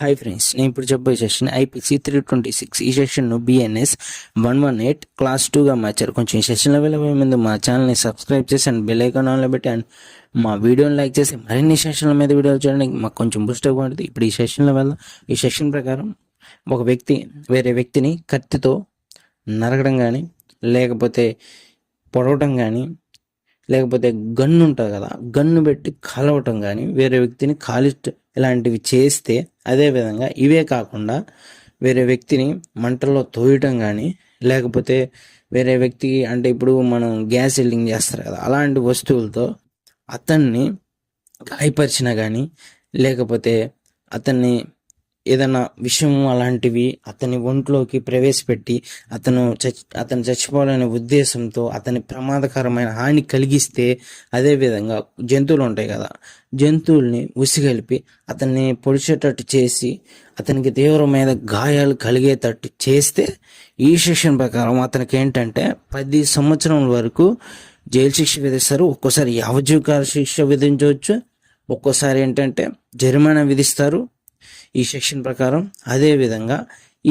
Hi friends, నేను ఇప్పుడు చెప్పే సెషన్ ఐపీసీ 326. ఈ సెషన్ను బిఎన్ఎస్ 118 క్లాస్ 2గా మార్చారు. కొంచెం ఈ సెషన్లో వెళ్ళబోయే ముందు మా ఛానల్ని సబ్స్క్రైబ్ చేసి అండ్ బెల్ ఐకాన్ ఆన్లో పెట్టి అండ్ మా వీడియోని లైక్ చేసి మరిన్ని సెషన్ల మీద వీడియోలు చేయడానికి మాకు కొంచెం బూస్ట్ అవ్వబడుతుంది. ఇప్పుడు ఈ సెషన్లో వెళ్దాం. ఈ సెషన్ ప్రకారం ఒక వ్యక్తి వేరే వ్యక్తిని కత్తితో నరకడం కానీ, లేకపోతే పొడవటం కానీ, లేకపోతే గన్ను ఉంటుంది కదా, గన్ను పెట్టి కాలవటం కానీ, వేరే వ్యక్తిని ఇలాంటివి చేస్తే, అదేవిధంగా ఇవే కాకుండా వేరే వ్యక్తిని మంటల్లో తోయటం కానీ, లేకపోతే వేరే వ్యక్తికి అంటే ఇప్పుడు మనం గ్యాస్ వెల్డింగ్ చేస్తారు కదా, అలాంటి వస్తువులతో అతన్ని గాయపరిచినా కానీ, లేకపోతే అతన్ని ఏదైనా విషయం అలాంటివి అతని ఒంట్లోకి ప్రవేశపెట్టి అతను చచ్చిపోవాలనే ఉద్దేశంతో అతని ప్రమాదకరమైన హాని కలిగిస్తే, అదేవిధంగా జంతువులు ఉంటాయి కదా, జంతువుల్ని ఉసిగలిపి అతన్ని పొడిచేటట్టు చేసి అతనికి తీవ్రమైన గాయాలు కలిగేటట్టు చేస్తే, ఈ సెక్షన్ ప్రకారం అతనికి ఏంటంటే 10 సంవత్సరాల వరకు జైలు శిక్ష విధిస్తారు. ఒక్కోసారి యావజ్జీవకాల శిక్ష విధించవచ్చు, ఒక్కోసారి ఏంటంటే జరిమానా విధిస్తారు ఈ సెక్షన్ ప్రకారం. అదేవిధంగా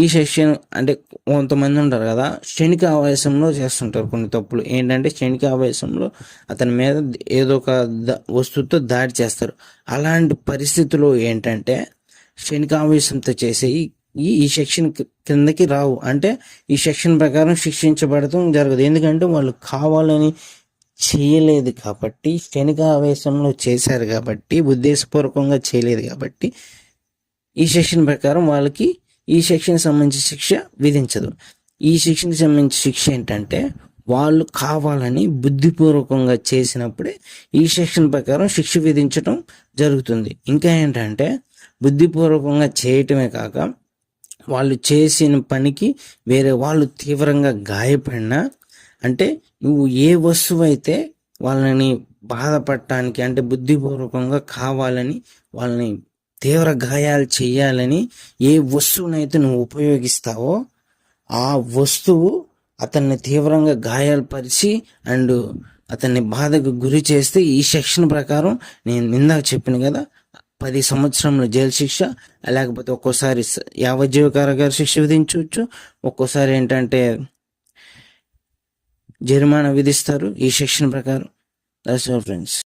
ఈ సెక్షన్ అంటే కొంతమంది ఉంటారు కదా, క్షణిక ఆవేశంలో చేస్తుంటారు కొన్ని తప్పులు. ఏంటంటే క్షణిక ఆవేశంలో అతని మీద ఏదో ఒక వస్తువుతో దాడి చేస్తారు. అలాంటి పరిస్థితుల్లో ఏంటంటే క్షణిక ఆవేశంతో చేసే ఈ సెక్షన్ కిందకి రావు. అంటే ఈ సెక్షన్ ప్రకారం శిక్షించబడటం జరగదు. ఎందుకంటే వాళ్ళు కావాలని చేయలేదు కాబట్టి, క్షణిక ఆవేశంలో చేశారు కాబట్టి, ఉద్దేశపూర్వకంగా చేయలేదు కాబట్టి ఈ సెక్షన్ ప్రకారం వాళ్ళకి ఈ సెక్షన్కి సంబంధించి శిక్ష విధించదు. ఈ సెక్షన్కి సంబంధించి శిక్ష ఏంటంటే వాళ్ళు కావాలని బుద్ధిపూర్వకంగా చేసినప్పుడే ఈ సెక్షన్ ప్రకారం శిక్ష విధించడం జరుగుతుంది. ఇంకా ఏంటంటే బుద్ధిపూర్వకంగా చేయటమే కాక వాళ్ళు చేసిన పనికి వేరే వాళ్ళు తీవ్రంగా గాయపడినా, అంటే నువ్వు ఏ వస్తువు అయితే వాళ్ళని బాధపడటానికి అంటే బుద్ధిపూర్వకంగా కావాలని వాళ్ళని తీవ్ర గాయాలు చేయాలని ఏ వస్తువునైతే నువ్వు ఉపయోగిస్తావో ఆ వస్తువు అతన్ని తీవ్రంగా గాయాలు పరిచి అండ్ అతన్ని బాధకు గురి చేస్తే ఈ సెక్షన్ ప్రకారం నేను ఇందాక చెప్పిన కదా 10 సంవత్సరంలో జైలు శిక్ష, లేకపోతే ఒక్కోసారి యావజ్జీవ కారాగార శిక్ష విధించవచ్చు, ఒక్కోసారి ఏంటంటే జరిమానా విధిస్తారు ఈ సెక్షన్ ప్రకారం. That's all friends.